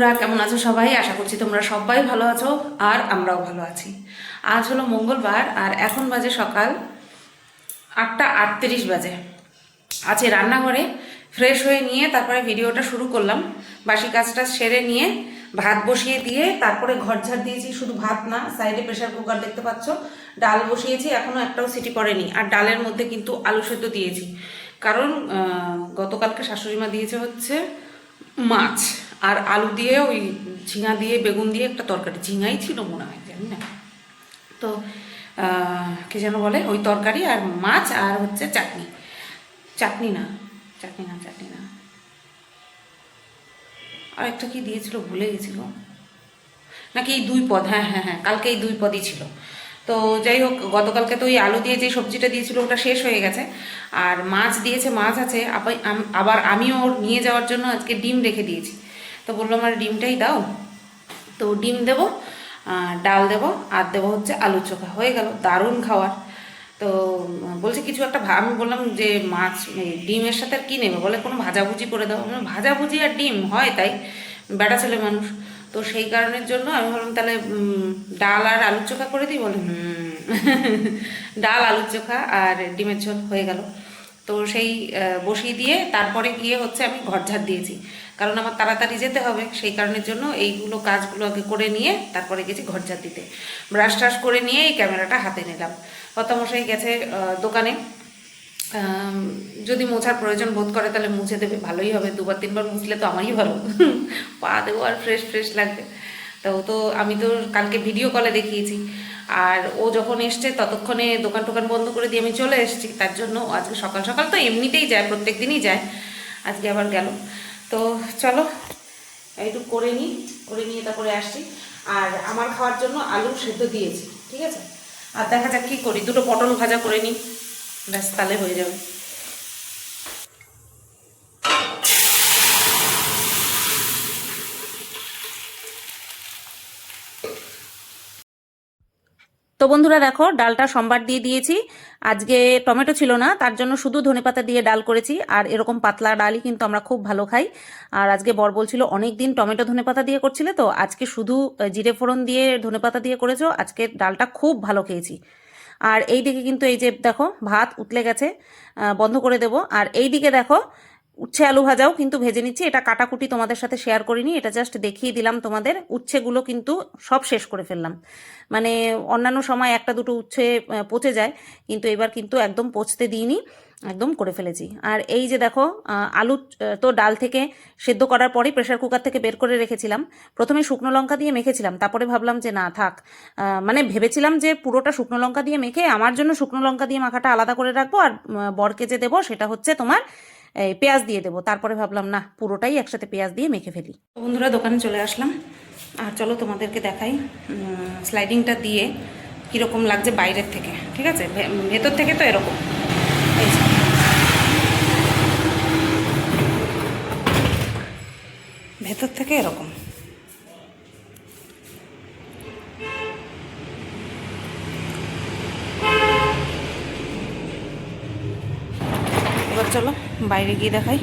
বন্ধুরা কেমন আছো সবাই? আশা করছি তোমরা সবাই ভালো আছো আর আমরাও ভালো আছি। আজ হলো মঙ্গলবার আর এখন বাজে সকাল 8:38 বাজে। আছে রান্নাঘরে ফ্রেশ হয়ে নিয়ে তারপরে ভিডিওটা শুরু করলাম। বাসি কাজটা সেরে নিয়ে ভাত বসিয়ে দিয়ে তারপরে ঘর ঝাড় দিয়েছি। শুধু ভাত না, সাইডে প্রেশার কুকার দেখতে পাচ্ছ, ডাল বসিয়েছি, এখনও একটাও সিটি পড়েনি। আর ডালের মধ্যে কিন্তু আলু সেদ্ধ দিয়েছি, কারণ গতকালকে শাশুড়িমা দিয়েছে হচ্ছে মাছ আর আলু দিয়ে ওই ঝিঙা দিয়ে বেগুন দিয়ে একটা তরকারি, ঝিঙাই ছিল মনে হয়, জানি না তো কে যেন বলে, ওই তরকারি আর মাছ আর হচ্ছে চাটনি। চাটনি না আর একটা কি দিয়েছিল ভুলে গেছিল, নাকি এই দুই পদ, হ্যাঁ কালকে এই দুই পদই ছিল। তো যাই হোক, গতকালকে তো ওই আলু দিয়ে যে সবজিটা দিয়েছিল ওটা শেষ হয়ে গেছে, আর মাছ দিয়েছে, মাছ আছে। আবার আমিও ওর নিয়ে যাওয়ার জন্য আজকে ডিম রেখে দিয়েছি। তো বললো আমার ডিমটাই দাও, তো ডিম দেবো, ডাল দেবো আর দেবো হচ্ছে আলু চোখা, হয়ে গেল দারুণ খাওয়ার। তো বলছে কিছু একটা আমি বললাম যে মাছ ডিমের সাথে আর কী নেবে, বলে কোনো ভাজাভুজি করে দাও। ভাজাভুজি আর ডিম হয় তাই, বেটা ছেলে মানুষ, তো সেই কারণের জন্য আমি ভাবলাম তাহলে ডাল আর আলুর চোখা করে দিই। বলে ডাল আলুর চোখা আর ডিমের ঝোল হয়ে গেল। তো সেই বসিয়ে দিয়ে তারপরে গিয়ে হচ্ছে আমি ঘর ঝাড় দিয়েছি, কারণ আমার তাড়াতাড়ি যেতে হবে, সেই কারণের জন্য এইগুলো কাজগুলো আগে করে নিয়ে তারপরে গেছি ঘর ঝাড় দিতে। ব্রাশ ট্রাশ করে নিয়ে এই ক্যামেরাটা হাতে নিলাম। কর্তামশাই গেছে দোকানে, যদি মোছার প্রয়োজন বোধ করে তাহলে মুছে দেবে, ভালোই হবে। 2-3 বার মুছলে তো আমারই ভালো, পা দেবো আর ফ্রেশ লাগবে। তো আমি তো কালকে ভিডিও কলে দেখিয়েছি, আর ও যখন এসছে ততক্ষণে দোকান টোকান বন্ধ করে দিয়ে আমি চলে এসেছি। তার জন্য আজকে সকাল সকাল তো এমনিতেই যায়, প্রত্যেক দিনই যায়, আজকে আবার গেল। তো চলো একটু করে নিয়ে তারপরে আসছি। আর আমার খাওয়ার জন্য আলু সেদ্ধ দিয়েছি, ঠিক আছে। আর দেখা যাক কী করি, 2টো পটল ভাজা করে নিই, ব্যাস তাহলে হয়ে যাবে। তো বন্ধুরা দেখো, ডালটা সোমবার দিয়ে দিয়েছি। আজকে টমেটো ছিল না, তার জন্য শুধু ধনেপাতা দিয়ে ডাল করেছি। আর এরকম পাতলা ডালই কিন্তু আমরা খুব ভালো খাই। আর আজকে বর বলছিল অনেক দিন টমেটো ধনেপাতা দিয়ে করছিলে, তো আজকে শুধু জিরে ফোড়ন দিয়ে ধনেপাতা দিয়ে করেছো, আজকে ডালটা খুব ভালো খেয়েছি। আর এই দিকে কিন্তু এই যে দেখো ভাত উতলে গেছে, বন্ধ করে দেব। আর এই দিকে দেখো উচ্ছে আলু ভাজাও কিন্তু ভেজে নিচ্ছি। এটা কাটাকুটি তোমাদের সাথে শেয়ার করিনি, এটা জাস্ট দেখিয়ে দিলাম তোমাদের। উচ্ছেগুলো কিন্তু সব শেষ করে ফেললাম, মানে অন্যান্য সময় একটা দুটো উচ্ছে পচে যায়, কিন্তু এবার কিন্তু একদম পচতে দিইনি, একদম করে ফেলেছি। আর এই যে দেখো আলু তো ডাল থেকে সেদ্ধ করার পরেই প্রেশার কুকার থেকে বের করে রেখেছিলাম। প্রথমে শুকনো লঙ্কা দিয়ে মেখেছিলাম, তারপরে ভাবলাম যে না থাক, মানে ভেবেছিলাম যে পুরোটা শুকনো লঙ্কা দিয়ে মেখে আমার জন্য শুকনো লঙ্কা দিয়ে মাখাটা আলাদা করে রাখবো, আর বরকে যে দেবো সেটা হচ্ছে তোমার পেঁয়াজ দিয়ে দেবো। তারপরে ভাবলাম না, পুরোটাই একসাথে পেঁয়াজ দিয়ে মেখে ফেলি। বন্ধুরা দোকানে চলে আসলাম, আর চলো তোমাদেরকে দেখাই স্লাইডিংটা দিয়ে কীরকম লাগছে বাইরের থেকে, ঠিক আছে। ভেতর থেকে তো এরকম, এই যে ভেতর থেকে এরকম। এবার চলো বাইরে গিয়ে দেখাই।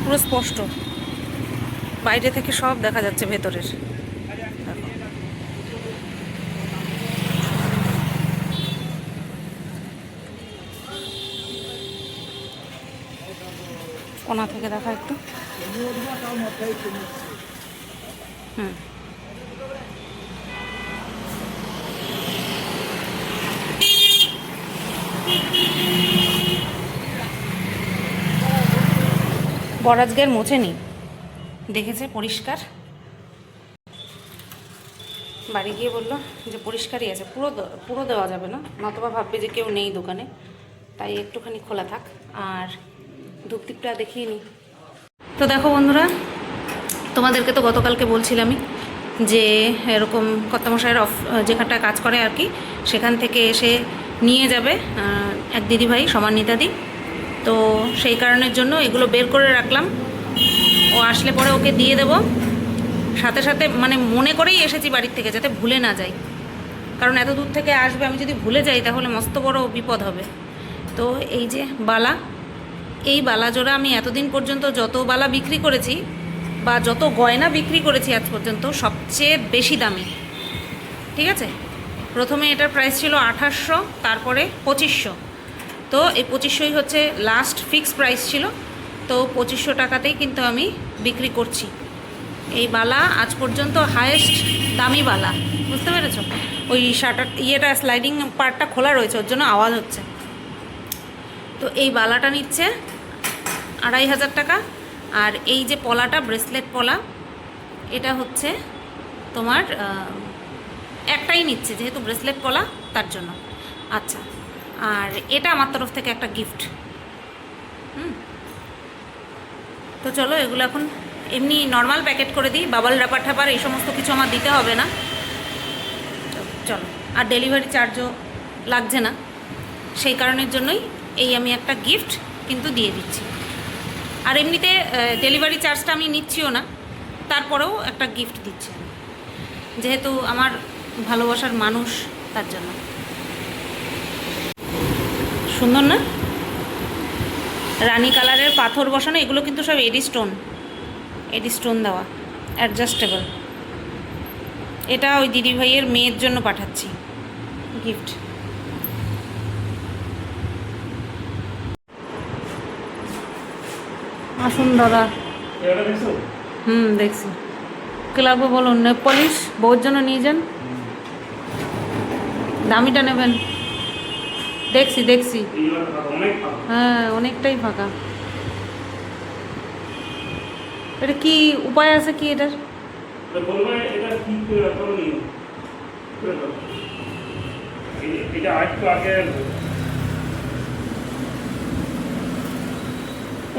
পুরো স্পষ্ট বাইরে থেকে সব দেখা যাচ্ছে ভেতরের। কোনা থেকে দেখা একটু, বর আজকে আর মোছেনি, দেখেছে পরিষ্কার। বাড়ি গিয়ে বললো যে পরিষ্কারই আছে, পুরো দেওয়া যাবে না, নতবা ভাববে যে কেউ নেই দোকানে, তাই একটুখানি খোলা থাক। আর ধূপদীপটা দেখিয়ে নিই। তো দেখো বন্ধুরা, তোমাদেরকে তো গতকালকে বলছিলামই যে এরকম কর্তামশাইয়ের যেখানটায় কাজ করে আর কি, সেখান থেকে এসে নিয়ে যাবে এক দিদিভাই সমান্বিতাদি। তো সেই কারণের জন্য এগুলো বের করে রাখলাম, ও আসলে পরে ওকে দিয়ে দেব। সাথে সাথে মানে মনে করেই এসেছি বাড়ির থেকে, যাতে ভুলে না যাই, কারণ এত দূর থেকে আসবে, আমি যদি ভুলে যাই তাহলে মস্ত বড় বিপদ হবে। তো এই যে বালা, এই বালা জোড়া আমি এতদিন পর্যন্ত যত বালা বিক্রি করেছি বা যত গয়না বিক্রি করেছি আজ পর্যন্ত সবচেয়ে বেশি দামি, ঠিক আছে। প্রথমে এটার প্রাইস ছিল 2800, তারপরে 2500। তো এই 2500ই হচ্ছে লাস্ট ফিক্স প্রাইস ছিল। তো 2500 টাকাতেই কিন্তু আমি বিক্রি করছি এই বালা, আজ পর্যন্ত হায়েস্ট দামি বালা, বুঝতে পেরেছো? ওই শাটার ইয়েটা স্লাইডিং পার্টটা খোলা রয়েছে, ওর জন্য আওয়াজ হচ্ছে। তো এই বালাটা নিচ্ছে 2500 টাকা। আর এই যে পলাটা, ব্রেসলেট পলা, এটা হচ্ছে তোমার একটাই নিচ্ছে, যেহেতু ব্রেসলেট পলা তার জন্য। আচ্ছা, আর এটা আমার তরফ থেকে একটা গিফট। তো চলো এগুলো এখন এমনি নর্মাল প্যাকেট করে দিই, বাবল র্যাপার ট্যাপার এই সমস্ত কিছু আমার দিতে হবে না। চলো, আর ডেলিভারি চার্জও লাগছে না, সেই কারণের জন্যই এই আমি একটা গিফট কিন্তু দিয়ে দিচ্ছি। আর এমনিতে ডেলিভারি চার্জটা আমি নিচ্ছিও না, তারপরেও একটা গিফট দিচ্ছি আমি, যেহেতু আমার ভালোবাসার মানুষ, তার জন্য। সুন্দর না? রানী কালারের পাথর বসানো, এগুলো কিন্তু সব এডি স্টোন দেওয়া, অ্যাডজাস্টেবল। এটা ওই দিদিভাইয়ের মেয়ের জন্য পাঠাচ্ছি গিফট। আসুন দাদা। দেখছি। কি লাগবে বলুন? নেল পলিশ বউর জন্য নিয়ে যান, দামিটা নেবেন। দেখছি। হ্যাঁ, অনেকটাই ফাঁকা। এটা কি উপায় আছে কি এটার?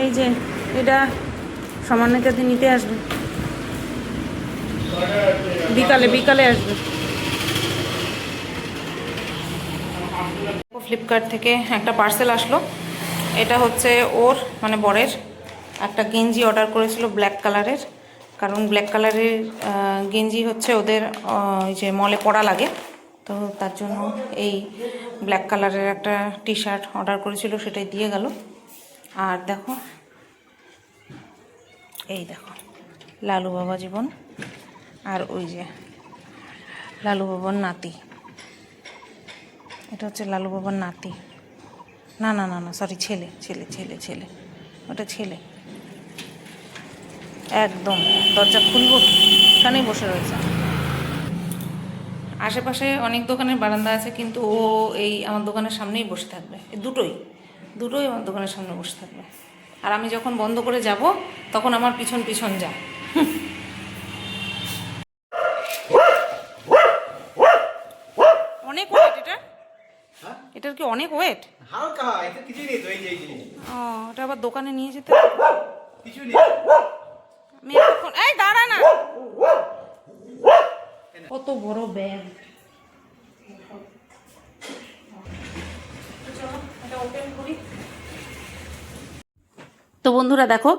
এই যে এটা সামান্যকাতে নিতে আসবে, বিকালে আসবে। ফ্লিপকার্ট থেকে একটা পার্সেল আসলো। এটা হচ্ছে ওর মানে বরের একটা গেঞ্জি অর্ডার করেছিল ব্ল্যাক কালারের, কারণ ব্ল্যাক কালারের গেঞ্জি হচ্ছে ওদের ওই যে মলে পরা লাগে, তো তার জন্য এই ব্ল্যাক কালারের একটা টি শার্ট অর্ডার করেছিল, সেটাই দিয়ে গেল। আর দেখো, এই দেখো লালু বাবা জীবন, আর ওই যে লালু বাবার নাতি, এটা হচ্ছে লালু বাবার নাতি। না সরি, ছেলে, ওটা ছেলে। একদম দরজা খুলবো কি, এখানেই বসে রয়েছে। আশেপাশে অনেক দোকানের বারান্দা আছে, কিন্তু ও এই আমার দোকানের সামনেই বসে থাকবে। দুটোই আমার দোকানের সামনে বসে থাকবে। আর আমি যখন বন্ধ করে যাব তখন আমার পিছন যা। অনেক ওয়েট এটার কি অনেক ওয়েট? হালকা, এটা কিছু নেই তো, এই যে ওটা আবার দোকানে নিয়ে যেতে কিছু নেই। আমি এখন এই দাঁড়া না, কত বড় ব্যাগ। তো বন্ধুরা দেখো,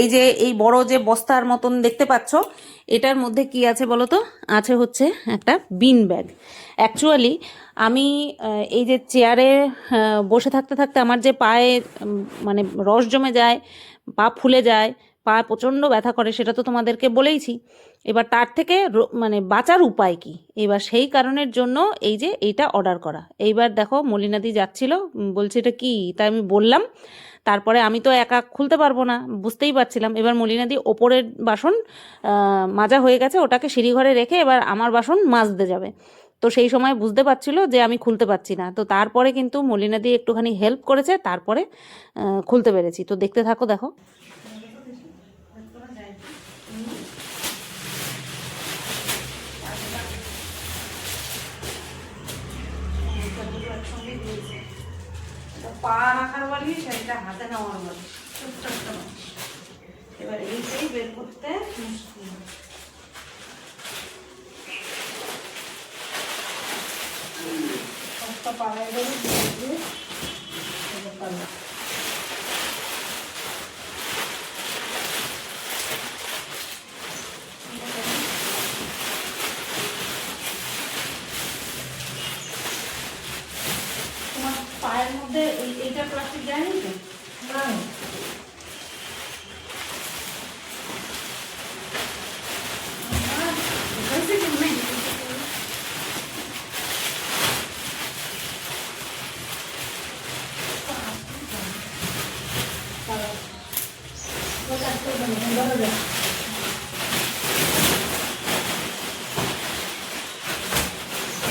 এই যে এই বড় যে বস্তার মতন দেখতে পাচ্ছ, এটার মধ্যে কি আছে বলো তো? আছে হচ্ছে একটা বিন ব্যাগ। অ্যাকচুয়ালি আমি এই যে চেয়ারে বসে থাকতে আমার যে পায়ে মানে রস জমে যায়, পা ফুলে যায়, পা প্রচণ্ড ব্যথা করে, সেটা তো তোমাদেরকে বলেইছি। এবার তার থেকে মানে বাঁচার উপায় কি, এবার সেই কারণের জন্য এই যে এইটা অর্ডার করা। এইবার দেখো মলিনাদি যাচ্ছিল, বলছে এটা কি, তাই আমি বললাম। তারপরে আমি তো একা খুলতে পারবো না, বুঝতেই পারছিলাম। এবার মলিনাদি ওপরের বাসন মাজা হয়ে গেছে, ওটাকে সিঁড়িঘরে রেখে এবার আমার বাসন মাজতে যাবে। তো সেই সময় বুঝতে পারছিল যে আমি খুলতে পারছি না, তো তারপরে কিন্তু মলিনাদি একটুখানি হেল্প করেছে, তারপরে খুলতে পেরেছি। তো দেখতে থাকো, দেখো। পা রাখার বালিশ, এটা হাতে নেওয়ার বালিশ, ছোট্ট বালিশ। এবার এইটাই বের করতে মুশকিল। সবটা পাড়ায় গেলে গায়ের মধ্যে এইটা প্লাস্টিক যায়নি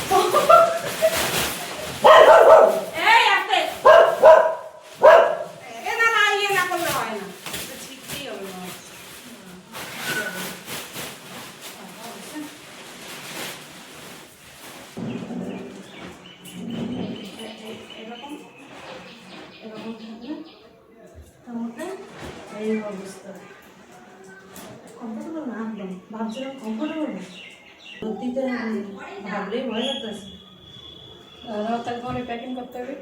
তো না এই আস্তে এটা না ইয়ে না করলে হয় না, এটা ছিটতেই হবে না। এরকম এরকম থাকলে আমাকে এই অবস্থা কমফোর্টেবল না একদম ভাবছিলাম কমফোর্টেবল না সত্যিতে ভাবলেই ভয় লাগতেছে তাহলে তোমার প্যাকিং করতে হবে।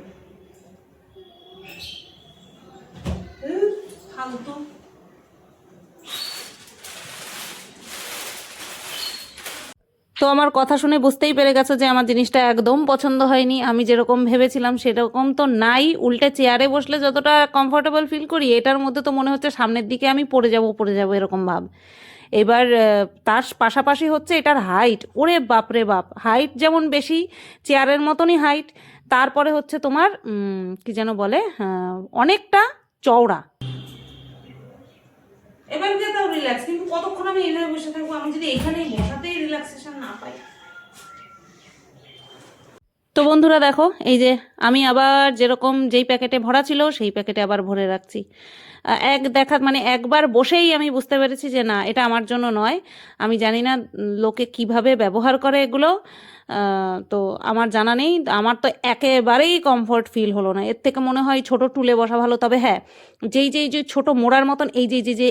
ফালতু তো আমার কথা শুনে বুঝতেই পেরে গেছো যে আমার জিনিসটা একদম পছন্দ হয়নি। আমি যেরকম ভেবেছিলাম সেরকম তো নাই। উল্টে চেয়ারে বসলে যতটা কমফোর্টেবল ফিল করি, এটার মধ্যে তো মনে হচ্ছে সামনের দিকে আমি পড়ে যাব এরকম ভাব। এবার তার পাশাপাশি হচ্ছে এটার হাইট, ওরে বাপরে বাপ, হাইট যেমন বেশি, চেয়ারের মতনই হাইট, তারপরে হচ্ছে তোমার কি যেন বলে, অনেকটা চওড়া। এবার দিয়ে তাও রিল্যাক্স, কিন্তু কতক্ষণ আমি এখানে বসে থাকবো? আমি যদি এখানেই বসাতেই রিল্যাক্সেশন না পাই। তো বন্ধুরা দেখো, এই যে আমি আবার যেরকম যেই প্যাকেটে ভরা ছিল সেই প্যাকেটে আবার ভরে রাখছি। মানে একবার বসেই আমি বুঝতে পেরেছি যে না, এটা আমার জন্য নয়। আমি জানি না লোকে কিভাবে ব্যবহার করে এগুলো, তো আমার জানা নেই। আমার তো একেবারেই কমফর্ট ফিল হলো না। এর থেকে মনে হয় ছোট টুলে বসা ভালো। তবে হ্যাঁ, যেই যে ছোট মোড়ার মতন এই যে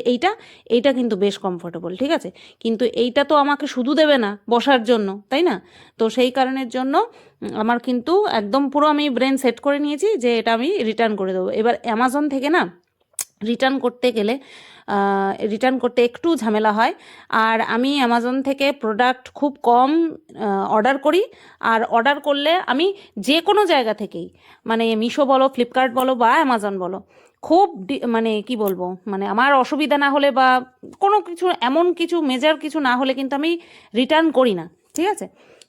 এইটা কিন্তু বেশ কমফোর্টেবল, ঠিক আছে। কিন্তু এইটা তো আমাকে শুধু দেবে না বসার জন্য, তাই না? তো সেই কারণের জন্য আমার কিন্তু একদম পুরো আমি ব্রেন সেট করে নিয়েছি যে এটা আমি রিটার্ন করে দেবো। এবার অ্যামাজন থেকে না রিটার্ন করতে গেলে রিটার্ন করতে একটু ঝামেলা হয়। আর আমি অ্যামাজন থেকে প্রোডাক্ট খুব কম অর্ডার করি। আর অর্ডার করলে আমি যে কোনো জায়গা থেকেই, মানে মিশো বলো, ফ্লিপকার্ট বলো বা অ্যামাজন বলো, খুব মানে কি বলবো, মানে আমার অসুবিধা না হলে বা কোনো কিছু এমন কিছু মেজার কিছু না হলে কিন্তু আমি রিটার্ন করি না, ঠিক আছে।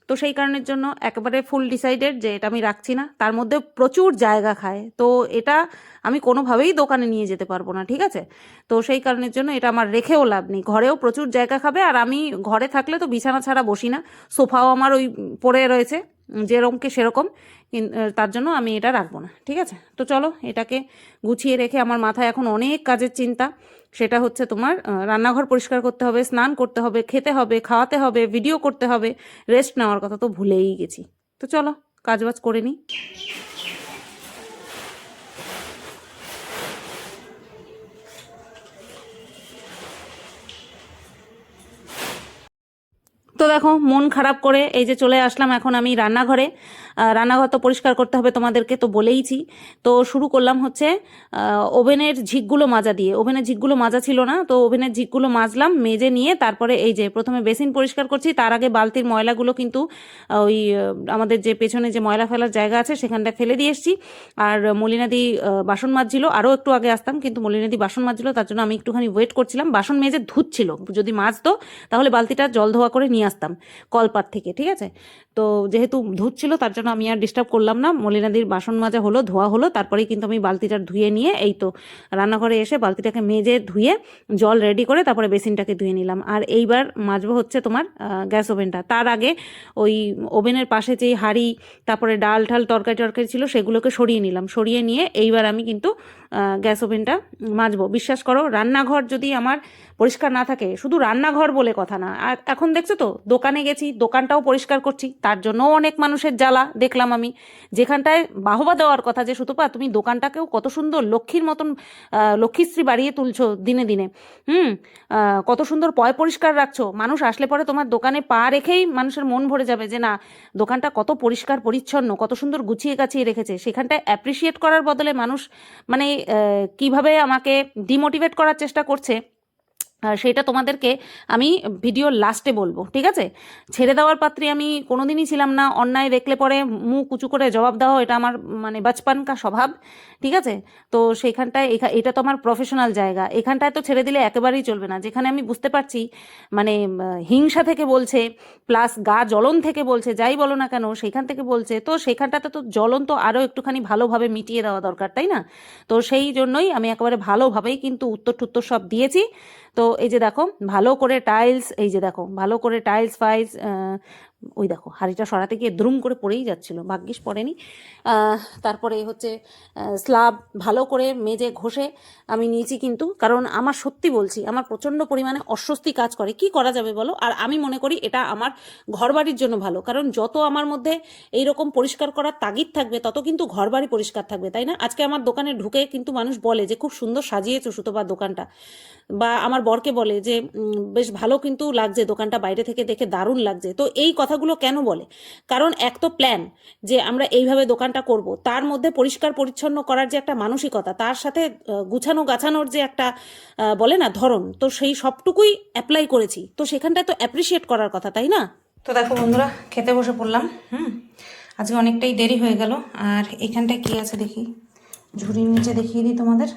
তো সেই কারণের জন্য একেবারে ফুল ডিসাইডেড যে এটা আমি রাখছি না। তার মধ্যে প্রচুর জায়গা খায়, তো এটা আমি কোনোভাবেই দোকানে নিয়ে যেতে পারবো না, ঠিক আছে। তো সেই কারণের জন্য এটা আমার রেখেও লাভ নেই। ঘরেও প্রচুর জায়গা খাবে, আর আমি ঘরে থাকলে তো বিছানা ছাড়া বসি না, সোফাও আমার ওই পড়ে রয়েছে যেরকমকে সেরকম, তার জন্য আমি এটা রাখবো না, ঠিক আছে। তো চলো এটাকে গুছিয়ে রেখে, আমার মাথায় এখন অনেক কাজের চিন্তা। সেটা হচ্ছে তোমার রান্নাঘর পরিষ্কার করতে হবে, স্নান করতে হবে, খেতে হবে, খাওয়াতে হবে, ভিডিও করতে হবে, রেস্ট নেওয়ার কথা তো ভুলেই গেছি। তো চলো কাজবাজ করে নিই। তো দেখো মন খারাপ করে এই যে চলে আসলাম এখন আমি রান্নাঘরে। রান্নাঘর তো পরিষ্কার করতে হবে, তোমাদেরকে তো বলেইছি। তো শুরু করলাম হচ্ছে ওভেনের ঝিকগুলো মাজা দিয়ে। ওভেনের ঝিকগুলো মাজা ছিল না, তো ওভেনের ঝিকগুলো মাজলাম, মেজে নিয়ে তারপরে এই যে প্রথমে বেসিন পরিষ্কার করছি। তার আগে বালতির ময়লাগুলো কিন্তু ওই আমাদের যে পেছনে যে ময়লা ফেলার জায়গা আছে সেখানটা ফেলে দিয়ে এসছি। আর মলিনাদি বাসন মাজছিল, আরও একটু আগে আসতাম কিন্তু মলিনাদি বাসন মাজছিল, তার জন্য আমি একটুখানি ওয়েট করছিলাম। বাসন মেজে ধুচ্ছিল, যদি মাজতো তাহলে বালতিটা জল ধোয়া করে নিয়ে আসতাম কলপাত থেকে, ঠিক আছে। তো যেহেতু ধুচ্ছিল তার জন্য আমি আর ডিস্টার্ব করলাম না। মলিনাদির বাসন মাজা হলো, ধোয়া হলো, তারপরেই কিন্তু আমি বালতিটা ধুয়ে নিয়ে এই তো রান্নাঘরে এসে বালতিটাকে মেজে ধুয়ে জল রেডি করে তারপরে বেসিনটাকে ধুয়ে নিলাম। আর এইবার মাজবো হচ্ছে তোমার গ্যাস ওভেনটা। তার আগে ওই ওভেনের পাশে যেই হাঁড়ি, তারপরে ডাল ঠাল তরকারি ছিল সেগুলোকে সরিয়ে নিলাম। সরিয়ে নিয়ে এইবার আমি কিন্তু গ্যাস ওভেনটা মাজবো। বিশ্বাস করো, রান্নাঘর যদি আমার পরিষ্কার না থাকে, শুধু রান্নাঘর বলে কথা না, আর এখন দেখছো তো দোকানে গেছি, দোকানটাও পরিষ্কার করছি, তার জন্যও অনেক মানুষের জ্বালা দেখলাম আমি। যেখানটায় বাহবা দেওয়ার কথা যে সুতপা তুমি দোকানটাকেও কত সুন্দর লক্ষ্মীর মতন লক্ষ্মীশ্রী বাড়িয়ে তুলছো দিনে দিনে, কত সুন্দর পয় পরিষ্কার রাখছো, মানুষ আসলে পরে তোমার দোকানে পা রেখেই মানুষের মন ভরে যাবে যে না, দোকানটা কত পরিষ্কার পরিচ্ছন্ন, কত সুন্দর গুছিয়ে গাছিয়ে রেখেছে। সেখানটায় অ্যাপ্রিসিয়েট করার বদলে মানুষ মানে কিভাবে আমাকে ডিমোটিভেট করার চেষ্টা করছে, সেটা তোমাদেরকে আমি ভিডিওর লাস্টে বলবো, ঠিক আছে? ছেড়ে দেওয়ার পাত্রে আমি কোনোদিনই ছিলাম না। অন্যায় দেখলে পরে মুখ উঁচু করে জবাব দেওয়া, এটা আমার মানে বাচপান কা স্বভাব, ঠিক আছে? তো সেইখানটায় এটা তো আমার প্রফেশনাল জায়গা, এখানটায় তো ছেড়ে দিলে একেবারেই চলবে না। যেখানে আমি বুঝতে পারছি মানে হিংসা থেকে বলছে, প্লাস গা জ্বলন থেকে বলছে, যাই বলো না কেন সেইখান থেকে বলছে, তো সেইখানটাতে তো জ্বলন তো আরও একটুখানি ভালোভাবে মিটিয়ে দেওয়া দরকার, তাই না? তো সেই জন্যই আমি একেবারে ভালোভাবেই কিন্তু উত্তর টুত্তর সব দিয়েছি। তো এই যে দেখো ভালো করে টাইলস, এই যে দেখো ভালো করে টাইলস ফাইলস, ওই দেখো হাঁড়িটা সরাতে গিয়ে দ্রুম করে পড়েই যাচ্ছিল, ভাগ্যিস পড়েনি। তারপরে হচ্ছে স্ল্যাব ভালো করে মেজে ঘষে আমি নিয়েছি কিন্তু, কারণ আমার সত্যি বলছি আমার প্রচণ্ড পরিমাণে অস্বস্তি কাজ করে। কি করা যাবে বলো? আর আমি মনে করি এটা আমার ঘরবাড়ির জন্য ভালো, কারণ যত আমার মধ্যে এইরকম পরিষ্কার করার তাগিদ থাকবে তত কিন্তু ঘরবাড়ি পরিষ্কার থাকবে, তাই না? আজকে আমার দোকানে ঢুকে কিন্তু মানুষ বলে যে খুব সুন্দর সাজিয়েছো সুতোবার দোকানটা, বা আমার বরকে বলে যে বেশ ভালো কিন্তু লাগছে দোকানটা, বাইরে থেকে দেখে দারুণ লাগছে। তো এই কথাগুলো কেন বলে? কারণ এক তো প্ল্যান যে আমরা এইভাবে দোকানটা করব, তার মধ্যে পরিষ্কার পরিচ্ছন্ন করার যে একটা মানসিকতা, তার সাথে গুছানো গাছানোর যে একটা বলে না ধরন, তো সেই সবটুকুই অ্যাপ্লাই করেছি। তো সেখানটায় তো অ্যাপ্রিসিয়েট করার কথা, তাই না? তো দেখো বন্ধুরা, খেতে বসে পড়লাম। আজকে অনেকটাই দেরি হয়ে গেল। আর এখানটায় কি আছে দেখি, ঝুড়ির নিচে দেখিয়ে দিই তোমাদের।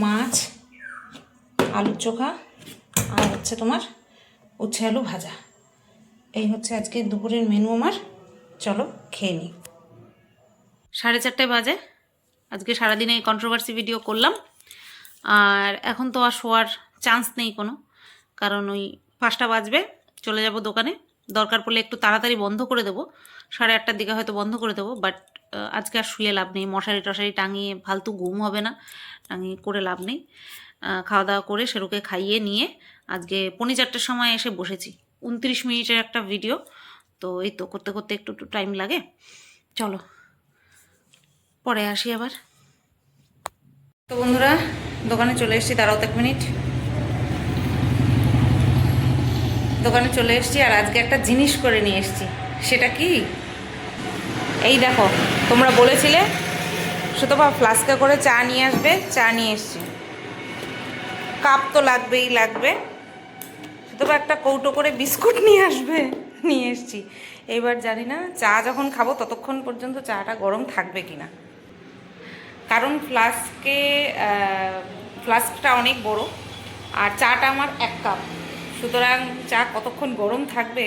মাছ, আলুর চোখা, আর হচ্ছে তোমার উচ্ছে আলু ভাজা। এই হচ্ছে আজকে দুপুরের মেনু আমার। চলো খেয়ে নিই। 4:30 বাজে। আজকে সারাদিনে কন্ট্রোভার্সি ভিডিও করলাম, আর এখন তো আর শোয়ার চান্স নেই কোনো, কারণ ওই 5টা বাজবে, চলে যাব দোকানে। দরকার পড়লে একটু তাড়াতাড়ি বন্ধ করে দেবো, 8:30টার দিকে হয়তো বন্ধ করে দেবো। বাট আজকে আর শুয়ে লাভ নেই, মশারি টশারি টাঙিয়ে ফালতু ঘুম হবে না, টাঙিয়ে করে লাভ নেই। খাওয়া দাওয়া করে সেরুকে খাইয়ে নিয়ে আজকে 4:45টার সময় এসে বসেছি। 29 মিনিটের একটা ভিডিও, তো এই তো করতে করতে একটু টাইম লাগে। চলো পরে আসি আবার। তো বন্ধুরা, দোকানে চলে এসেছি, দাঁড়াও তো 1 মিনিট। দোকানে চলে এসেছি, আর আজকে একটা জিনিস করে নিয়ে এসেছি। সেটা কি? এই দেখো, তোমরা বলেছিলে সুতপা ফ্লাস্কে করে চা নিয়ে আসবে, চা নিয়ে এসেছি। কাপ তো লাগবেই লাগবে, সুতপা একটা কৌটো করে বিস্কুট নিয়ে আসবে, নিয়ে এসেছি। এইবার জানি না চা যখন খাবো ততক্ষণ পর্যন্ত চাটা গরম থাকবে কিনা, কারণ ফ্লাস্কটা অনেক বড় আর চাটা আমার 1 কাপ, সুতরাং চা কতক্ষণ গরম থাকবে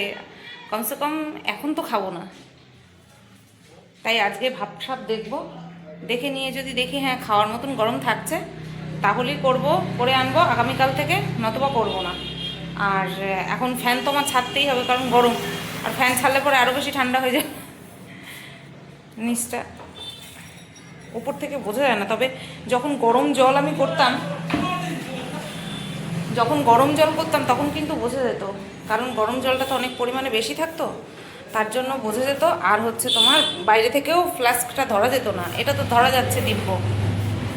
কমসে কম এখন তো খাবো না। তাই আজকে ভাবসাব দেখবো, দেখে নিয়ে যদি দেখি হ্যাঁ খাওয়ার মতন গরম থাকছে তাহলেই করে আনবো আগামীকাল থেকে, নতুবা করবো না। আর এখন ফ্যান তো আমার ছাড়তেই হবে, কারণ গরম, আর ফ্যান ছাড়লে পরে আরও বেশি ঠান্ডা হয়ে যায়। নিচটা উপর থেকে বোঝা যায় না, তবে যখন গরম জল করতাম তখন কিন্তু বোঝা যেত, কারণ গরম জলটা তো অনেক পরিমাণে বেশি থাকতো, তার জন্য বোঝা যেত। আর হচ্ছে তোমার বাইরে থেকেও ফ্লাস্কটা ধরা যেত না, এটা তো ধরা যাচ্ছে দিব্য।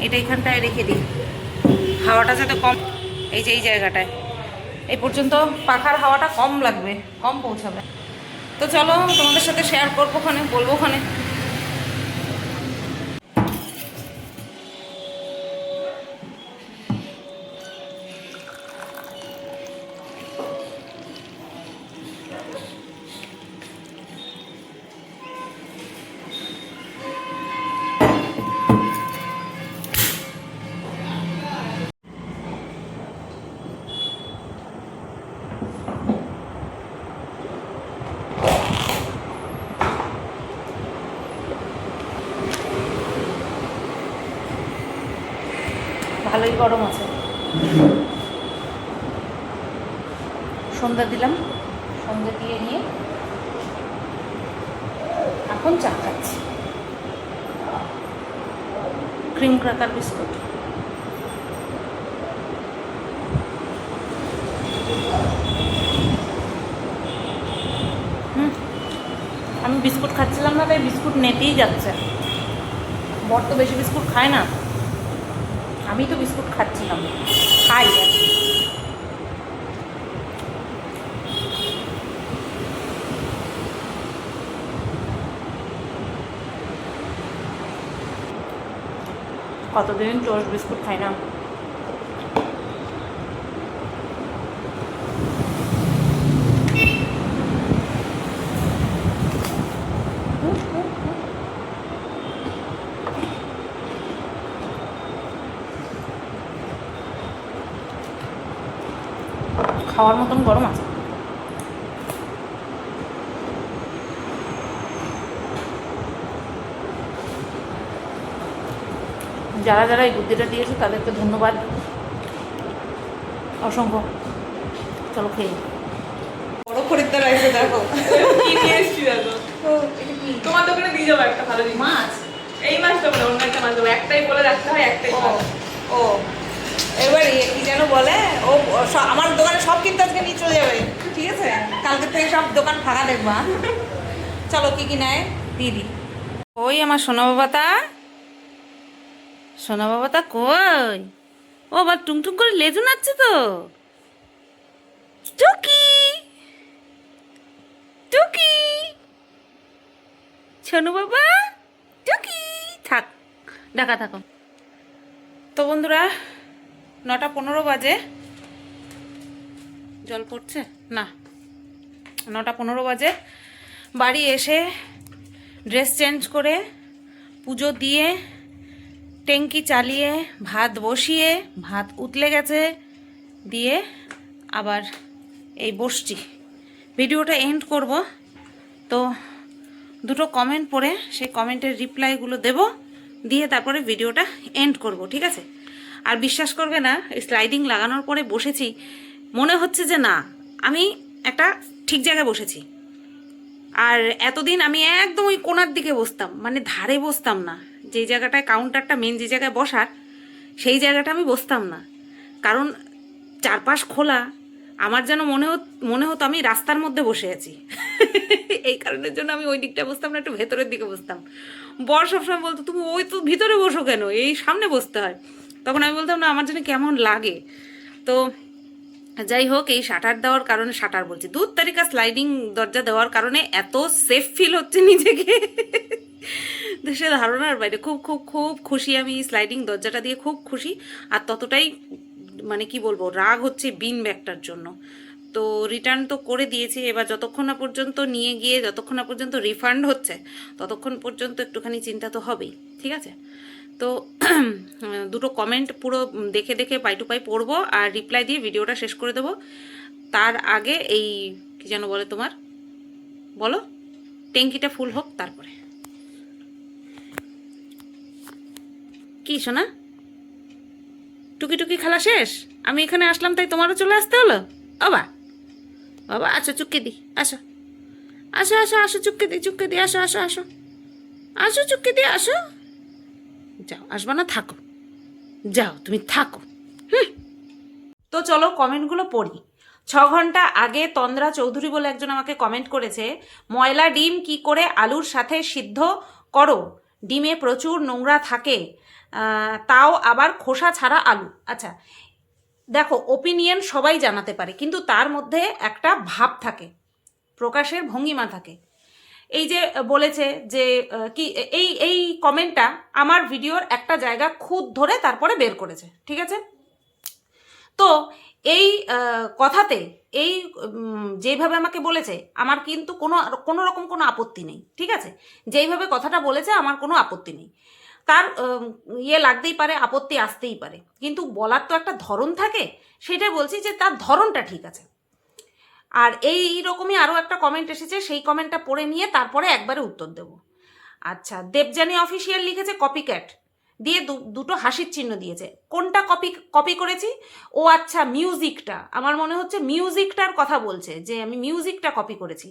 এটা এখানটায় রেখে দিই, হাওয়াটা যাতে কম, এই যে এই জায়গাটায় এই পর্যন্ত পাখার হাওয়াটা কম লাগবে, কম পৌঁছাবে। তো চলো তোমাদের সাথে শেয়ার করবো, ওখানে বলবো ওখানে। ভালোই গরম আছে। সন্ধ্যা দিলাম, সন্ধ্যা দিয়ে নিয়ে এখন চা খাচ্ছি, ক্রিম ক্র্যাকার বিস্কুট। আমি বিস্কুট খাচ্ছিলাম না, তাই বিস্কুট নেতেই যাচ্ছে। বর তো বেশি বিস্কুট খায় না, আমি তো বিস্কুট খাচ্ছিলাম, খাই আর কি। কতদিন টোস্ট বিস্কুট খাই না, খাওয়ার মতন গরম আছে। যারা যারা এই বুদ্ধিটা দিয়েছে তাদেরকে ধন্যবাদ অসংখ্য। চলো খেয়ে নিই। বড় খরিদ্দার আছে দেখো। কি নিয়ে এসছি দেখো। তোমার দোকানে দিয়ে যাবো একটা ভালো জিনিস। মাছ। এই মাছটা বলে অন্য একটা মাছ দেবো, একটাই বলে রাখতে হয়, একটাই ও মাছ। ও এবার কি যেন বলে, ও আমার দোকানে সব কিন্তু আজকে নিয়ে চলে যাবে, ঠিক আছে? কালকে থেকে সব দোকান ফাঁকা দেখবা। চলো কি কি নেয় দিয়ে দিই। ওই আমার সোনা বাবাটা, সোনা বাবাটা কই? ও আবার টুংটুং করে লেজু নাচ্ছে তো। টুকি টুকি সোনু বাবা, টুকি থাক, ঢাকা থাকো। তো বন্ধুরা 9:15 বাজে, জল পড়ছে না, 9:15 বাজে। বাড়ি এসে ড্রেস চেঞ্জ করে পুজো দিয়ে ট্যাঙ্কি চালিয়ে ভাত বসিয়ে, ভাত উতলে গেছে, দিয়ে আবার এই বসছি। ভিডিওটা এন্ড করব, তো দুটো কমেন্ট পড়ে সেই কমেন্টের রিপ্লাইগুলো দেব, দিয়ে তারপরে ভিডিওটা এন্ড করব, ঠিক আছে? আর বিশ্বাস করবে না, এই স্লাইডিং লাগানোর পরে বসেছি, মনে হচ্ছে যে না আমি একটা ঠিক জায়গায় বসেছি। আর এতদিন আমি একদম ওই কোণার দিকে বসতাম, মানে ধারে বসতাম না, যেই জায়গাটায় কাউন্টারটা মেন যে জায়গায় বসার, সেই জায়গাটা আমি বসতাম না, কারণ চারপাশ খোলা। আমার যেন মনে হতো আমি রাস্তার মধ্যে বসে আছি। এই কারণের জন্য আমি ওই দিকটা বসতাম না, একটু ভেতরের দিকে বসতাম। বর সবসময় বলতো তুমি ওই তো ভিতরে বসো কেন, এই সামনে বসতে হয়। তখন আমি বলতাম না, আমার যেন কেমন লাগে। তো যাই হোক, এই শাটার দেওয়ার কারণে, শাটার বলছি, 2 তারিখা স্লাইডিং দরজা দেওয়ার কারণে এত সেফ ফিল হচ্ছে নিজেকে, সে ধারণার বাইরে। খুব খুব খুব খুশি আমি স্লাইডিং দরজাটা দিয়ে, খুব খুশি। আর ততটাই মানে কি বলবো, রাগ হচ্ছে বিন ব্যাগটার জন্য। তো রিটার্ন তো করে দিয়েছি, এবার যতক্ষণ না পর্যন্ত নিয়ে গিয়ে যতক্ষণ না পর্যন্ত রিফান্ড হচ্ছে ততক্ষণ পর্যন্ত একটুখানি চিন্তা তো হবেই, ঠিক আছে? তো দুটো কমেন্ট পুরো দেখে দেখে পাই টু পাই পড়বো আর রিপ্লাই দিয়ে ভিডিওটা শেষ করে দেবো। তার আগে এই কি যেন বলে তোমার, বলো, ট্যাঙ্কিটা ফুল হোক তারপরে। কি শোনা, টুকি টুকি খেলা শেষ, আমি এখানে আসলাম তাই তোমারও চলে আসতে হলো? বাবা বাবা, আসো চুক্কে দি, আসো আসো আসো আসো, চুক্কে দি, আসো আসো আসো আসো, চুক্কে দি, আসো। যাও, আসবা না, থাকো, যাও তুমি থাকো। তো চলো কমেন্টগুলো পড়ি। 6 ঘন্টা আগে তন্দ্রা চৌধুরী বলে একজন আমাকে কমেন্ট করেছে, ময়লা ডিম কি করে আলুর সাথে সিদ্ধ করো, ডিমে প্রচুর নোংরা থাকে, তাও আবার খোসা ছাড়া আলু। আচ্ছা দেখো, ওপিনিয়ন সবাই জানাতে পারে, কিন্তু তার মধ্যে একটা ভাব থাকে, প্রকাশের ভঙ্গিমা থাকে। এই যে বলেছে যে কি, এই এই কমেন্টটা আমার ভিডিওর একটা জায়গা খুঁত ধরে তারপরে বের করেছে, ঠিক আছে? তো এই কথাতে, এই যেইভাবে আমাকে বলেছে, আমার কিন্তু কোনো রকম কোনো আপত্তি নেই, ঠিক আছে? যেইভাবে কথাটা বলেছে আমার কোনো আপত্তি নেই। তার ইয়ে লাগতেই পারে, আপত্তি আসতেই পারে, কিন্তু বলার তো একটা ধরন থাকে, সেটাই বলছি যে তার ধরনটা ঠিক আছে। আর এই রকমই আরও একটা কমেন্ট এসেছে, সেই কমেন্টটা পড়ে নিয়ে তারপরে একবারে উত্তর দেব। আচ্ছা, দেবযানী অফিসিয়াল লিখেছে কপিক্যাট, দিয়ে দুটো হাসির চিহ্ন দিয়েছে। কোনটা কপি করেছি? ও আচ্ছা, মিউজিকটা, আমার মনে হচ্ছে মিউজিকটার কথা বলছে, যে আমি মিউজিকটা কপি করেছি।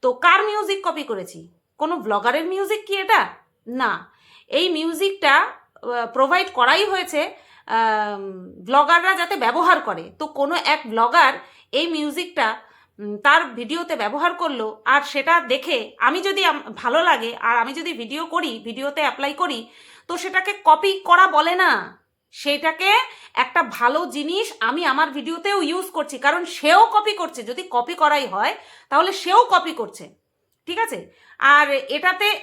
তো কার মিউজিক কপি করেছি? কোনো ব্লগারের মিউজিক কি এটা? না, এই মিউজিকটা প্রোভাইড করাই হয়েছে ব্লগাররা যাতে ব্যবহার করে। তো কোনো এক ব্লগার এই মিউজিকটা তার ভিডিওতে ব্যবহার করলো, আর সেটা দেখে আমি যদি ভালো লাগে আর আমি যদি ভিডিও করি, ভিডিওতে অ্যাপ্লাই করি, তো সেটাকে কপি করা বলে না, সেটাকে একটা ভালো জিনিস আমি আমার ভিডিওতেও ইউজ করছি, কারণ সেও কপি করছে। যদি কপি করাই হয় তাহলে সেও কপি করছে, ঠিক আছে? আর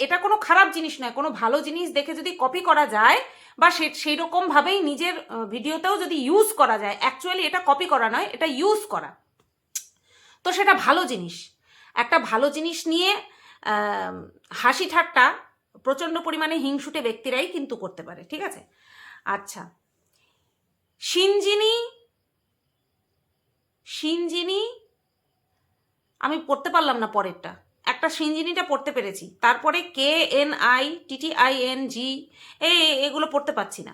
এটা কোনো খারাপ জিনিস নয়, কোনো ভালো জিনিস দেখে যদি কপি করা যায় বা সেই রকমভাবেই নিজের ভিডিওতেও যদি ইউজ করা যায়, অ্যাকচুয়ালি এটা কপি করা নয়, এটা ইউজ করা, তো সেটা ভালো জিনিস। একটা ভালো জিনিস নিয়ে হাসি ঠাট্টা প্রচণ্ড পরিমাণে হিংসুটে ব্যক্তিরাই কিন্তু করতে পারে, ঠিক আছে? আচ্ছা, সিনজিনি সিনজিনি, আমি পড়তে পারলাম না পরেরটা, একটা সিনজিনিটা পড়তে পেরেছি, তারপরে KNITTING এগুলো পড়তে পারছি না।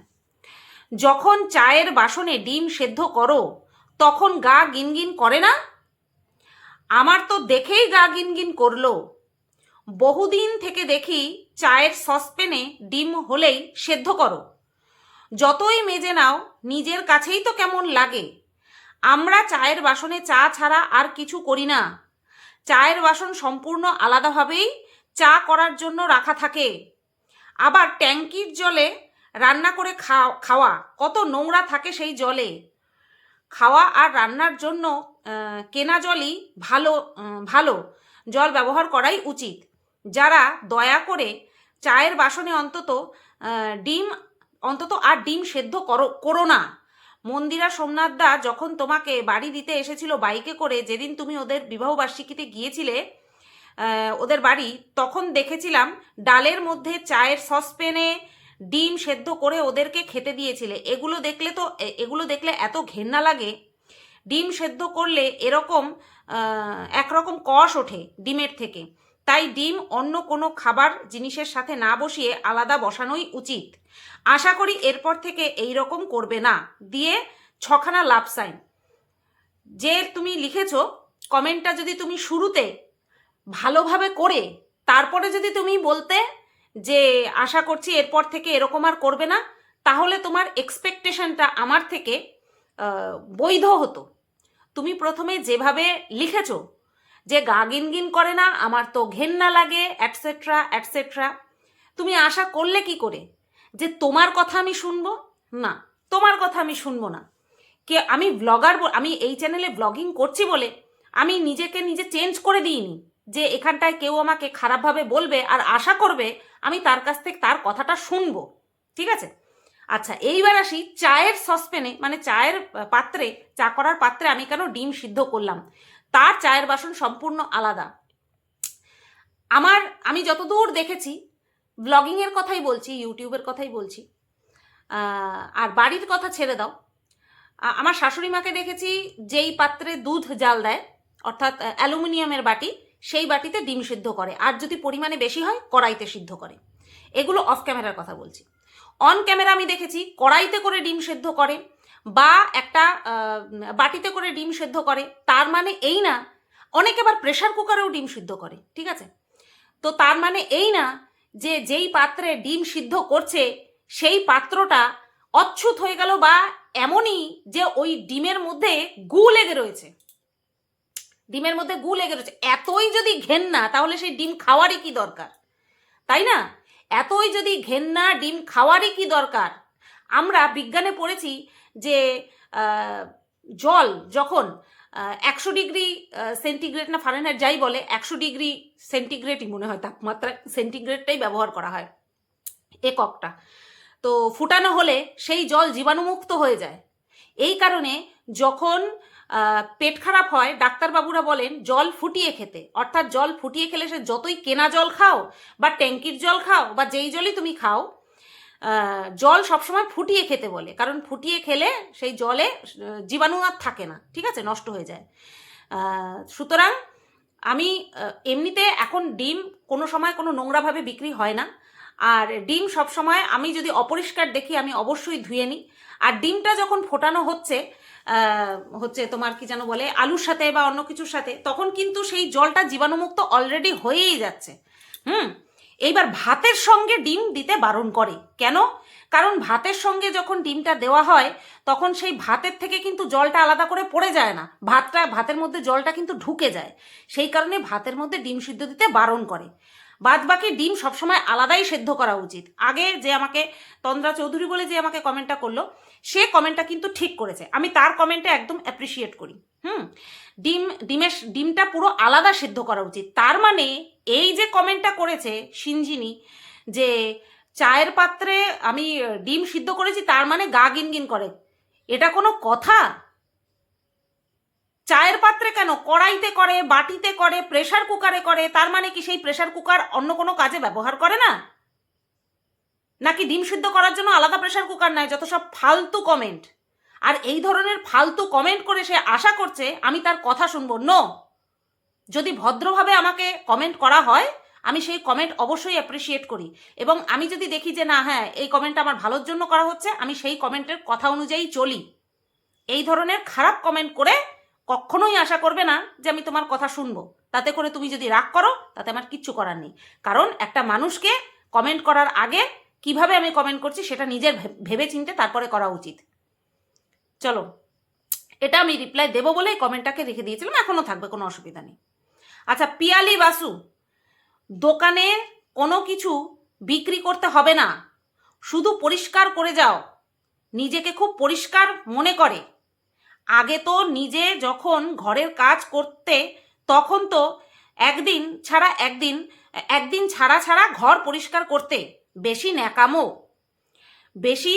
যখন চায়ের বাসনে ডিম সেদ্ধ করো তখন গা গিনগিন করে না? আমার তো দেখেই গা গিনগিন করলো। বহুদিন থেকে দেখি চায়ের সসপ্যানে ডিম হলেই সেদ্ধ করো, যতই মেজে নাও নিজের কাছেই তো কেমন লাগে। আমরা চায়ের বাসনে চা ছাড়া আর কিছু করি না। চায়ের বাসন সম্পূর্ণ আলাদাভাবেই চা করার জন্য রাখা থাকে। আবার ট্যাঙ্কির জলে রান্না করে খাওয়া, কত নোংরা থাকে সেই জলে। খাওয়া আর রান্নার জন্য কেনা জলই ভালো জল ব্যবহার করাই উচিত। যারা দয়া করে চায়ের বাসনে অন্তত আর ডিম সেদ্ধ করো না। মন্দিরা সোমনাথদা যখন তোমাকে বাড়ি দিতে এসেছিল বাইকে করে, যেদিন তুমি ওদের বিবাহবার্ষিকীতে গিয়েছিলে ওদের বাড়ি, তখন দেখেছিলাম ডালের মধ্যে চায়ের সসপ্যানে ডিম সেদ্ধ করে ওদেরকে খেতে দিয়েছিলে। এগুলো দেখলে এত ঘেন্না লাগে। ডিম সেদ্ধ করলে একরকম কষ ওঠে ডিমের থেকে। তাই ডিম অন্য কোনো খাবার জিনিসের সাথে না বসিয়ে আলাদা বসানোই উচিত। আশা করি এরপর থেকে এই রকম করবে না, দিয়ে 6খানা লাভ সাইন। যে তুমি লিখেছো কমেন্টটা, যদি তুমি শুরুতে ভালোভাবে করে তারপরে যদি তুমি বলতে যে আশা করছি এরপর থেকে এরকম আর করবে না, তাহলে তোমার এক্সপেকটেশনটা আমার থেকে বৈধ হতো। তুমি প্রথমে যেভাবে লিখেছো যে গা গিনগিন করে না, আমার তো ঘেন্না লাগে, অ্যাটসেট্রা অ্যাটসেট্রা, তুমি আশা করলে কি করে যে তোমার কথা আমি শুনবো? না, তোমার কথা আমি শুনবো না। আমি ব্লগার, আমি এই চ্যানেলে ব্লগিং করছি বলে আমি নিজেকে নিজে চেঞ্জ করে দিইনি যে এখানটায় কেউ আমাকে খারাপভাবে বলবে আর আশা করবে আমি তার কাছ থেকে তার কথাটা শুনবো। ঠিক আছে, আচ্ছা এইবার আসি চায়ের সসপ্যানে, মানে চায়ের পাত্রে, চা করার পাত্রে আমি কেন ডিম সিদ্ধ করলাম। তার চায়ের বাসন সম্পূর্ণ আলাদা। আমি যতদূর দেখেছি, ব্লগিংয়ের কথাই বলছি, ইউটিউবের কথাই বলছি, আর বাড়ির কথা ছেড়ে দাও। আমার শাশুড়ি মাকে দেখেছি যেই পাত্রে দুধ জাল দেয়, অর্থাৎ অ্যালুমিনিয়ামের বাটি, সেই বাটিতে ডিম সিদ্ধ করে, আর যদি পরিমাণে বেশি হয় কড়াইতে সিদ্ধ করে। এগুলো অফ ক্যামেরার কথা বলছি। অন ক্যামেরা আমি দেখেছি কড়াইতে করে ডিম সেদ্ধ করে বা একটা বাটিতে করে ডিম সেদ্ধ করে। তার মানে এই না, অনেকে আবার প্রেশার কুকারেও ডিম সিদ্ধ করে। ঠিক আছে, তো তার মানে এই না যে যেই পাত্রে ডিম সিদ্ধ করছে সেই পাত্রটা অচ্ছুত হয়ে গেল, বা এমনই যে ওই ডিমের মধ্যে গু লেগে রয়েছে। ডিমের মধ্যে গু লেগে রয়েছে, এতই যদি ঘেন্না তাহলে সেই ডিম খাওয়ারই কি দরকার, তাই না? এতই যদি ঘেন্না, ডিম খাওয়ারই কি দরকার? আমরা বিজ্ঞানে পড়েছি যে জল যখন 100 ডিগ্রি সেন্টিগ্রেড না ফারেনহাইট যাই বলে, 100 ডিগ্রি সেন্টিগ্রেডই মনে হয় তাপমাত্রা, সেন্টিগ্রেডটাই ব্যবহার করা হয় এককটা, তো ফুটানো হলে সেই জল জীবাণুমুক্ত হয়ে যায়। এই কারণে যখন পেট খারাপ হয় ডাক্তারবাবুরা বলেন জল ফুটিয়ে খেতে, অর্থাৎ জল ফুটিয়ে খেলে সে যতই কেনা জল খাও বা ট্যাঙ্কির জল খাও বা যেই জলই তুমি খাও, জল সবসময় ফুটিয়ে খেতে বলে, কারণ ফুটিয়ে খেলে সেই জলে জীবাণু আর থাকে না, ঠিক আছে, নষ্ট হয়ে যায়। সুতরাং আমি এমনিতে এখন ডিম কোনো সময় কোনো নোংরাভাবে বিক্রি হয় না, আর ডিম সব সময় আমি যদি অপরিষ্কার দেখি আমি অবশ্যই ধুয়ে নিই। আর ডিমটা যখন ফোটানো হচ্ছে তোমার কি যেন বলে আলুর সাথে বা অন্য কিছুর সাথে, তখন কিন্তু সেই জলটা জীবাণুমুক্ত অলরেডি হয়েই যাচ্ছে। এইবার ভাতের সঙ্গে ডিম দিতে বারণ করে কেন? কারণ ভাতের সঙ্গে যখন ডিমটা দেওয়া হয় তখন সেই ভাতের থেকে কিন্তু জলটা আলাদা করে পড়ে যায় না, ভাতের মধ্যে জলটা কিন্তু ঢুকে যায়, সেই কারণে ভাতের মধ্যে ডিম সিদ্ধ দিতে বারণ করে। বাদ বাকি ডিম সবসময় আলাদাই সেদ্ধ করা উচিত। আগে যে আমাকে তন্দ্রা চৌধুরী বলে যে আমাকে কমেন্টটা করলো, সে কমেন্টটা কিন্তু ঠিক করেছে, আমি তার কমেন্টে একদম অ্যাপ্রিসিয়েট করি। ডিমটা পুরো আলাদা সিদ্ধ করা উচিত। তার মানে এই যে কমেন্টটা করেছে সিনজিনি যে চায়ের পাত্রে আমি ডিম সিদ্ধ করেছি তার মানে গা গিনগিন করে, এটা কোনো কথা? চায়ের পাত্রে কেন, কড়াইতে করে, বাটিতে করে, প্রেসার কুকারে করে, তার মানে কি সেই প্রেসার কুকার অন্য কোনো কাজে ব্যবহার করে না? নাকি ডিম সিদ্ধ করার জন্য আলাদা প্রেসার কুকার নাই? যত সব ফালতু কমেন্ট। আর এই ধরনের ফালতু কমেন্ট করে সে আশা করছে আমি তার কথা শুনবো। নো, যদি ভদ্রভাবে আমাকে কমেন্ট করা হয় আমি সেই কমেন্ট অবশ্যই অ্যাপ্রিসিয়েট করি, এবং আমি যদি দেখি যে না হ্যাঁ এই কমেন্ট আমার ভালোর জন্য করা হচ্ছে, আমি সেই কমেন্টের কথা অনুযায়ী চলি। এই ধরনের খারাপ কমেন্ট করে কখনোই আশা করবে না যে আমি তোমার কথা শুনবো। তাতে করে তুমি যদি রাগ করো তাতে আমার কিচ্ছু করার নেই, কারণ একটা মানুষকে কমেন্ট করার আগে কিভাবে আমি কমেন্ট করছি সেটা নিজের ভেবে চিনতে তারপরে করা উচিত। চলো, এটা আমি রিপ্লাই দেবো বলেই কমেন্টটাকে রেখে দিয়েছিলাম, এখনো থাকবে, কোনো অসুবিধা নেই। আচ্ছা, পিয়ালি বাসু, দোকানে কোনো কিছু বিক্রি করতে হবে না, শুধু পরিষ্কার করে যাও। নিজেকে খুব পরিষ্কার মনে করে। আগে তো নিজে যখন ঘরের কাজ করতে তখন তো একদিন ছাড়া ছাড়া ঘর পরিষ্কার করতে। বেশি ন্যাকামো, বেশি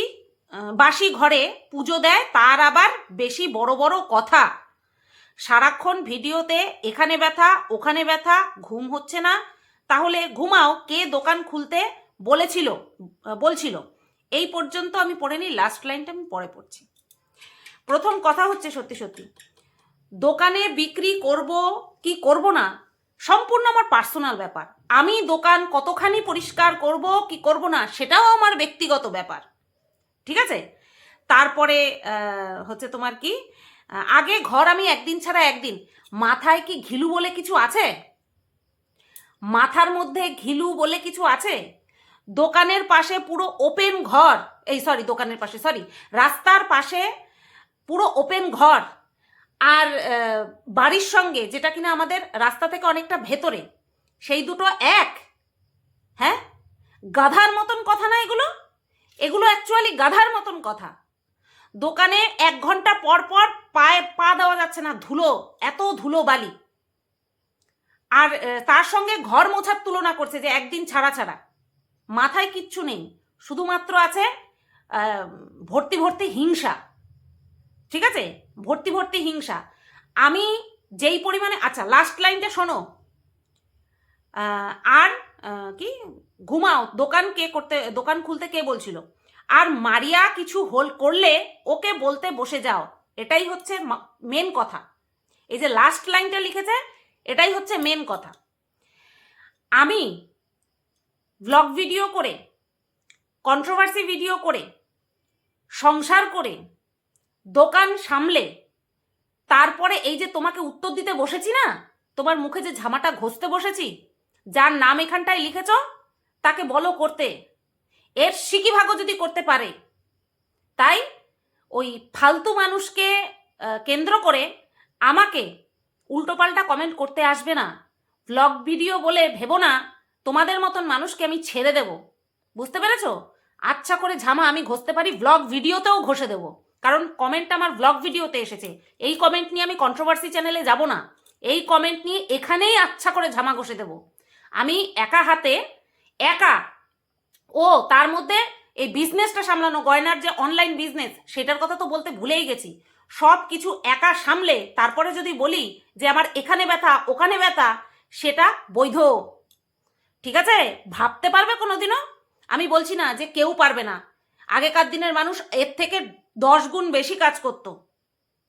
বাসি ঘরে পুজো দেয়, তার আবার বেশি বড় বড় কথা। সারাক্ষণ ভিডিওতে এখানে ব্যথা ওখানে ব্যথা, ঘুম হচ্ছে না, তাহলে ঘুমাও। কে দোকান খুলতে বলছিল? এই পর্যন্ত আমি পড়ে নিই, লাস্ট লাইনটা আমি পরে পড়ছি। প্রথম কথা হচ্ছে, সত্যি সত্যি দোকানে বিক্রি করব কি করব না সম্পূর্ণ আমার পার্সোনাল ব্যাপার। আমি দোকান কতখানি পরিষ্কার করব কি করব না সেটাও আমার ব্যক্তিগত ব্যাপার, ঠিক আছে? তারপরে হচ্ছে তোমার কি, আগে ঘর আমি একদিন ছাড়া একদিন, মাথায় কি ঘিলু বলে কিছু আছে? মাথার মধ্যে ঘিলু বলে কিছু আছে? দোকানের পাশে পুরো ওপেন ঘর, রাস্তার পাশে পুরো ওপেন ঘর, আর বাড়ির সঙ্গে যেটা কিনা আমাদের রাস্তা থেকে অনেকটা ভেতরে, সেই দুটো এক? হ্যাঁ, গাধার মতন কথা না এগুলো অ্যাকচুয়ালি গাধার মতন কথা। দোকানে 1 ঘন্টা পর পর পায়ে পা দেওয়া যাচ্ছে না, ধুলো, এত ধুলো বালি। আর তার সঙ্গে ঘর মোছার তুলনা করছে যে একদিন ছাড়া ছাড়া। মাথায় কিচ্ছু নেই, শুধুমাত্র আছে ভর্তি ভর্তি হিংসা, ঠিক আছে? ভর্তি ভর্তি হিংসা। আমি যেই পরিমাণে, আচ্ছা লাস্ট লাইনটা শোনো, আর কি ঘুমাও, দোকান খুলতে কে বলছিল? আর মারিয়া কিছু হোল করলে ওকে বলতে বসে যাও, এটাই হচ্ছে মেন কথা। এই যে লাস্ট লাইনটা লিখেছে এটাই হচ্ছে মেন কথা। আমি ব্লগ ভিডিও করে, কন্ট্রোভার্সি ভিডিও করে, সংসার করে, দোকান সামলে, তারপরে এই যে তোমাকে উত্তর দিতে বসেছি না, তোমার মুখে যে ঝামাটা ঘষতে বসেছি, যার নাম এখানটায় লিখেছ তাকে বলো করতে, এর সিকি ভাগও যদি করতে পারে। তাই ওই ফালতু মানুষকে কেন্দ্র করে আমাকে উল্টোপাল্টা কমেন্ট করতে আসবে না। ব্লগ ভিডিও বলে ভেবো না তোমাদের মতন মানুষকে আমি ছেড়ে দেব, বুঝতে পেরেছো? আচ্ছা করে ঝামা আমি ঘষতে পারি, ব্লগ ভিডিওতেও ঘষে দেবো, কারণ কমেন্ট আমার ব্লগ ভিডিওতে এসেছে। এই কমেন্ট নিয়ে আমি কন্ট্রোভার্সি চ্যানেলে যাব না, এই কমেন্ট নিয়ে এখানেই আচ্ছা করে ঝামা ঘষে দেবো আমি একা হাতে, একা। ও তার মধ্যে এই বিজনেসটা সামলানো, গয়নার যে অনলাইন বিজনেস, সেটার কথা তো বলতে ভুলেই গেছি। সব কিছু একা সামলে তারপরে যদি বলি যে আমার এখানে ব্যথা ওখানে ব্যথা, সেটা বৈধ, ঠিক আছে? ভাবতে পারবে কোনোদিনও? আমি বলছি না যে কেউ পারবে না, আগেকার দিনের মানুষ এর থেকে 10 গুণ বেশি কাজ করত,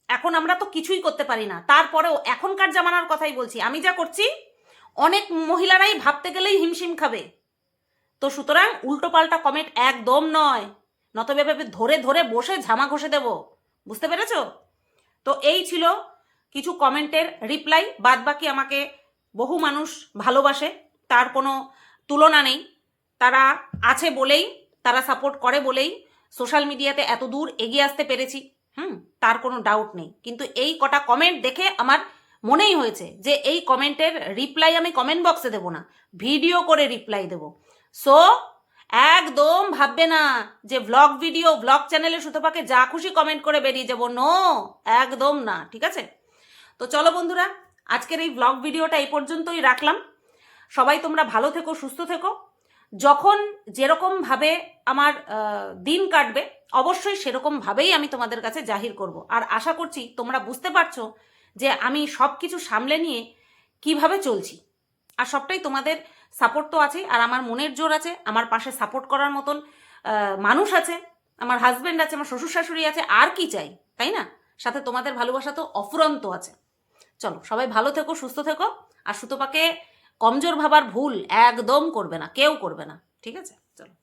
এখন আমরা তো কিছুই করতে পারি না। তারপরেও এখনকার জামানার কথাই বলছি, আমি যা করছি অনেক মহিলারাই ভাবতে গেলেই হিমশিম খাবে। তো সুতরাং উল্টোপাল্টা কমেন্ট একদম নয়, নতবে ভেবে ধরে ধরে বসে ঝামা ঘষে দেব, বুঝতে পেরেছো? তো এই ছিল কিছু কমেন্টের রিপ্লাই। বাদ বাকি আমাকে বহু মানুষ ভালোবাসে, তার কোনো তুলনা নেই। তারা আছে বলেই, তারা সাপোর্ট করে বলেই সোশ্যাল মিডিয়াতে এত দূর এগিয়ে আসতে পেরেছি, তার কোনো ডাউট নেই। কিন্তু এই কটা কমেন্ট দেখে আমার মনেই হয়েছে যে এই কমেন্টের রিপ্লাই আমি কমেন্ট বক্সে দেবো না, ভিডিও করে রিপ্লাই দেবো। সো একদম ভাববে না যে ব্লগ ভিডিও, ব্লগ চ্যানেলে সুতপাকে যা খুশি কমেন্ট করে বেরিয়ে যাবো, নো, একদম না, ঠিক আছে? তো চলো বন্ধুরা, আজকের এই ব্লগ ভিডিওটা এই পর্যন্তই রাখলাম। সবাই তোমরা ভালো থেকো, সুস্থ থেকো। যখন যেরকমভাবে আমার দিন কাটবে অবশ্যই সেরকমভাবেই আমি তোমাদের কাছে জাহির করব। আর আশা করছি তোমরা বুঝতে পারছো যে আমি সব কিছু সামলে নিয়ে কিভাবে চলছি। আর সবটাই তোমাদের সাপোর্ট তো আছে, আর আমার মনের জোর আছে, আমার পাশে সাপোর্ট করার মতন মানুষ আছে, আমার হাজব্যান্ড আছে, আমার শ্বশুর শাশুড়ি আছে, আর কি চাই, তাই না? সাথে তোমাদের ভালোবাসা তো অফুরন্ত আছে। চলো সবাই ভালো থেকো, সুস্থ থেকো, আর সুতপাকে কমজোর ভাবার ভুল একদম করবে না, কেউ করবে না, ঠিক আছে? চলো।